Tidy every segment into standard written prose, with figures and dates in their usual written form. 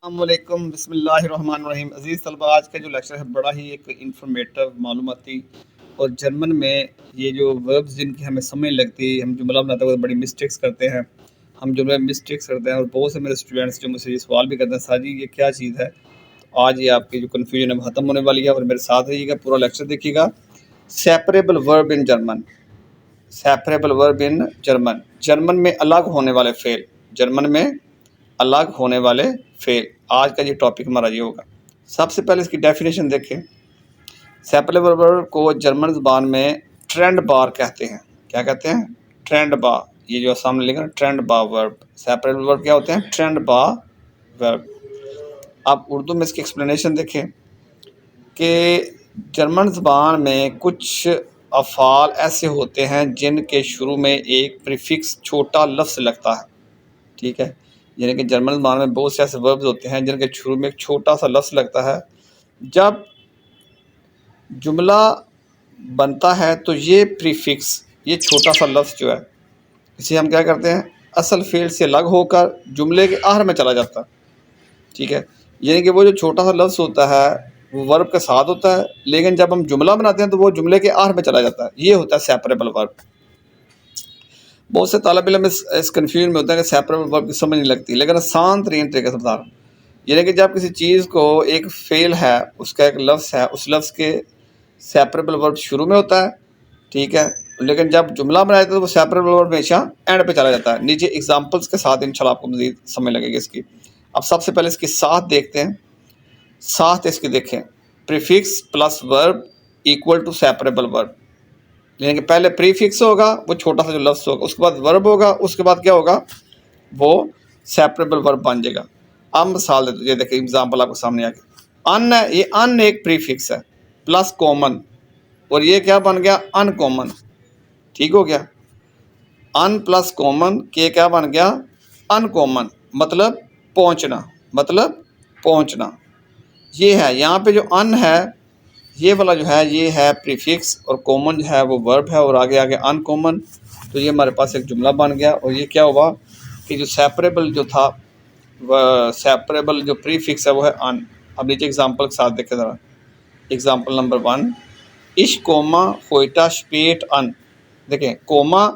अस्सलामुअलैकुम बिस्मिल्लाहिर्रहमानिर्रहीम। अज़ीज़ तलबा, आज का जो लेक्चर है बड़ा ही एक इंफॉर्मेटिव मालूमाती और जर्मन में ये जो वर्ब्स जिनकी हमें समझ लगती है, हम जुमला बनाते वक्त बड़ी मिस्टेक्स करते हैं। हम जुमले में मिस्टेक्स करते हैं और बहुत से मेरे स्टूडेंट्स जो मुझसे ये सवाल भी करते हैं, सर जी ये क्या चीज़ है। तो आज ये आपकी जो कन्फ्यूजन है ख़त्म होने वाली है और मेरे साथ रहिएगा, पूरा लेक्चर देखिएगा। Separable verb in German, separable verb in German, German में अलग होने वाले फेल, जर्मन में अलग होने वाले फेल, आज का ये टॉपिक हमारा ये होगा। सबसे पहले इसकी डेफिनेशन देखें। सेपरेबल वर्ब को जर्मन ज़बान में ट्रेंड बार कहते हैं। क्या कहते हैं? ट्रेंड बार। ये जो सामने लिखा है ट्रेंड बार वर्ब, सेपरेबल वर्ब क्या होते हैं? ट्रेंड बार वर्ब। आप उर्दू में इसकी एक्सप्लेनेशन देखें कि जर्मन ज़बान में कुछ अफ़ाल ऐसे होते हैं जिनके शुरू में एक प्रीफिक्स छोटा लफ्ज़ लगता है। ठीक है, यानी कि जर्मन ज़बान में बहुत से ऐसे वर्ब्स होते हैं जिनके शुरू में एक छोटा सा लफ्ज़ लगता है। जब जुमला बनता है तो ये प्रीफिक्स, ये छोटा सा लफ्ज़ जो है, इसे हम क्या करते हैं, असल फ़ेल से अलग होकर जुमले के आखिर में चला जाता है। ठीक है, यानी कि वो जो छोटा सा लफ्ज़ होता है वो वर्ब के साथ होता है, लेकिन जब हम जुमला बनाते हैं तो वो जुमले के आखिर में चला जाता है। ये होता है सेपरेबल वर्ब। बहुत से तालिब इल्म इस कन्फ्यूजन में होता है कि सेपरेबल वर्ब की समझ नहीं लगती, लेकिन आसान तरीन तरीके से बता रहा हूँ। यानी कि जब किसी चीज़ को एक फ़ेल है, उसका एक लफ्ज़ है, उस लफ्ज़ के सेपरेबल वर्ब शुरू में होता है। ठीक है, लेकिन जब जुमला बनाया जाता है तो वो सेपरेबल वर्ब हमेशा एंड पे चला जाता है। नीचे एग्जांपल्स के साथ इंशाल्लाह आपको मज़ीद समझ लगेगी इसकी। अब सबसे पहले इसकी साथ देखते हैं। साथ इसकी देखें, prefix plus verb equal to separable verb. यानी कि पहले प्रीफिक्स होगा, वो छोटा सा जो लफ्ज़ होगा, उसके बाद वर्ब होगा, उसके बाद क्या होगा, वो सेपरेबल वर्ब बन जाएगा। अब मिसाल देते, ये देखिए एग्जांपल आपको सामने आ गया। अन है, ये अन एक प्रीफिक्स है प्लस कॉमन, और ये क्या बन गया, अनकॉमन। ठीक हो गया, अन प्लस कॉमन के क्या बन गया, अनकॉमन, मतलब पहुंचना, मतलब पहुंचना। ये है यहाँ पे जो अन है, ये वाला जो है ये है प्रीफिक्स, और कॉमन जो है वो वर्ब है, और आगे आगे अनकॉमन। तो ये हमारे पास एक जुमला बन गया। और ये क्या हुआ कि जो सेपरेबल जो था, वह सेपरेबल जो प्रीफिक्स है वो है अन। अब नीचे एग्जांपल के साथ देखें ज़रा। एग्जांपल नंबर 1, इश कोमा होइटा स्पेट अन। देखें, कोमा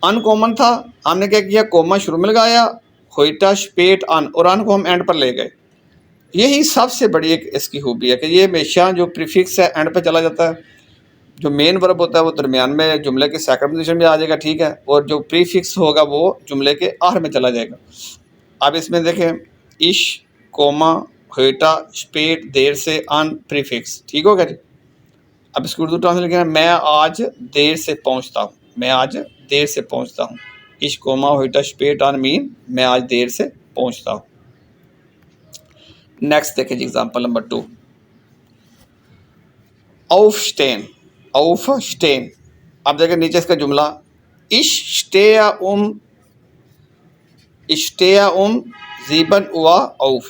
अनकॉमन था, हमने क्या किया, कोमा शुरू में लगाया, होइटा स्पेट अन, और अन को हम एंड पर ले गए। यही सबसे बड़ी एक इसकी खूबी है कि ये हमेशा जो प्रीफिक्स है एंड पे चला जाता है। जो मेन वर्ब होता है वो दरमियान में जुमले के सेकंड पोजीशन में आ जाएगा। ठीक है, और जो प्रीफिक्स होगा वो जुमले के आखिर में चला जाएगा। अब इसमें देखें, इश कोमा हेटा स्पेट देर से अन प्रीफिक्स। ठीक हो गया जी। अब इसको उर्दू ट्रांसलेट करना, मैं आज देर से पहुंचता हूँ, मैं आज देर से पहुंचता हूँ। इश कोमा हेटा स्पेट अन मीन मैं आज देर से पहुंचता हूँ। नेक्स्ट देखें जी, एग्जांपल नंबर 2, aufstehen, aufstehen। अब देखिए नीचे इसका जुमला, ich stehe sieben Uhr auf।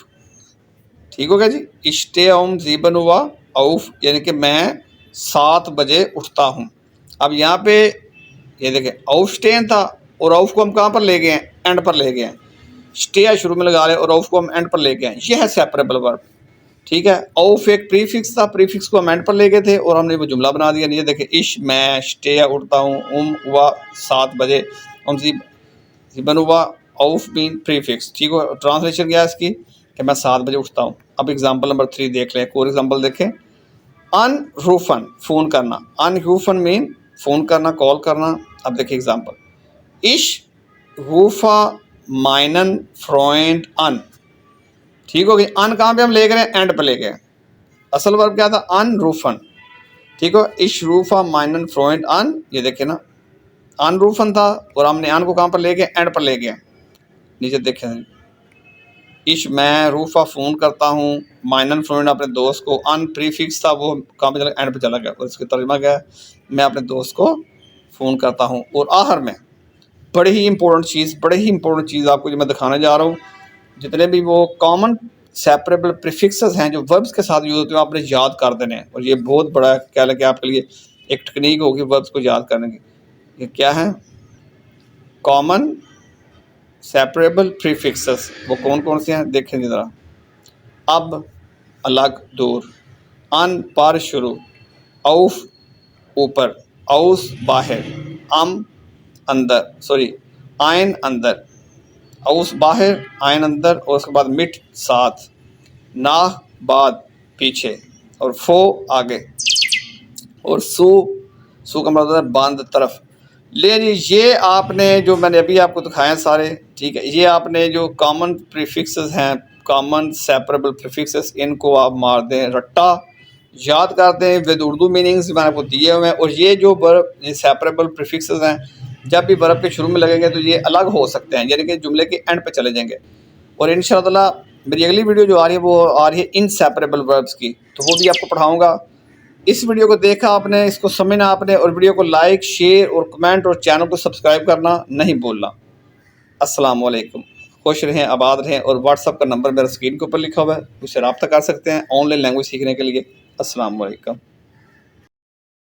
ठीक हो गया जी, ich stehe sieben Uhr auf, यानी कि मैं 7 बजे उठता हूँ। अब यहाँ पे ये देखें, aufstehen था और auf को हम कहाँ पर ले गए हैं, एंड पर ले गए हैं। स्टे शुरू में लगा रहे और auf को हम एंड पर ले गए हैं। यह है सेपरेबल वर्ब। ठीक है, ऑफ एक प्रीफिक्स था, प्रीफिक्स को हम एंड पर ले गए थे और हमने वो जुमला बना दिया। ये देखें, इश मैं स्टे उठता हूँ, हुआ 7 बजे, जीबन हुआ, ऑफ बीन प्रीफिक्स। ठीक हो, ट्रांसलेशन क्या है इसकी कि मैं 7 बजे उठता हूँ। अब एग्जांपल नंबर 3 देख लें, एक और एग्जांपल देखें। अनरूफन, फ़ोन करना, अनरूफन मीन फ़ोन करना, कॉल करना। अब देखिए एग्जांपल, इश रूफा माइनन फ्रॉइंड अन। ठीक हो गई, अन कहाँ पे हम ले गए, एंड पे ले गए। असल वर्ब क्या था, अनरूफन। ठीक हो, इश रूफा माइनन फ्रॉइंड अन, ये देखे ना, अनरूफन था और हमने अन को कहाँ पर ले गए, एंड पर ले गए। नीचे देखें, इश मैं रूफा फ़ोन करता हूँ, माइनन फ्रॉइंड अपने दोस्त को, अन प्रीफिक्स था वो कहाँ पे चला, एंड पे चला गया। और इसका तर्जुमा क्या है, मैं अपने दोस्त को फ़ोन करता हूँ। और आखिर में बड़ी ही इंपॉर्टेंट चीज़ आपको जो मैं दिखाने जा रहा हूँ, जितने भी वो कॉमन सेपरेबल प्रीफिक्सेस हैं जो वर्ब्स के साथ यूज़ होते हैं, आपने याद कर देने हैं। और ये बहुत बड़ा क्या लगे आपके लिए एक टेक्निक होगी वर्ब्स को याद करने की। ये क्या है, कॉमन सेपरेबल प्रीफिक्सेस वो कौन कौन से हैं देखें ज़रा। अब अलग दूर, अन पर शुरू, औफ ऊपर, औस बाहर, अम अंदर, सॉरी आयन अंदर, औस बाहर आयन अंदर, और उसके बाद मिट साथ, नाह बाद पीछे, और फो आगे, और सू का मतलब है बंद तरफ। ले जी ये आपने जो मैंने अभी आपको दिखाए सारे, ठीक है, ये आपने जो कॉमन प्रीफिक्सेस हैं, कॉमन सेपरेबल प्रीफिक्सेस, इनको आप मार दें रट्टा, याद कर दें विद उर्दू मीनिंग्स मैंने आपको दिए हुए हैं। और ये जो वर्ब, ये सेपरेबल प्रीफिक्सेस हैं, जब भी वर्ब के शुरू में लगेंगे तो ये अलग हो सकते हैं, यानी कि जुमले के एंड पे चले जाएंगे। और इंशाअल्लाह मेरी अगली वीडियो जो आ रही है वो आ रही है इनसेपरेबल वर्ब्स की, तो वो भी आपको पढ़ाऊँगा। इस वीडियो को देखा आपने, इसको समझना आपने, और वीडियो को लाइक, शेयर और कमेंट और चैनल को सब्सक्राइब करना नहीं भूलना। अस्सलाम वालेकुम। खुश रहें, आबाद रहें, और व्हाट्सअप का नंबर मेरा स्क्रीन के ऊपर लिखा हुआ है, उससे रब्ता कर सकते हैं ऑनलाइन लैंग्वेज सीखने के लिए। अस्सलाम वालेकुम।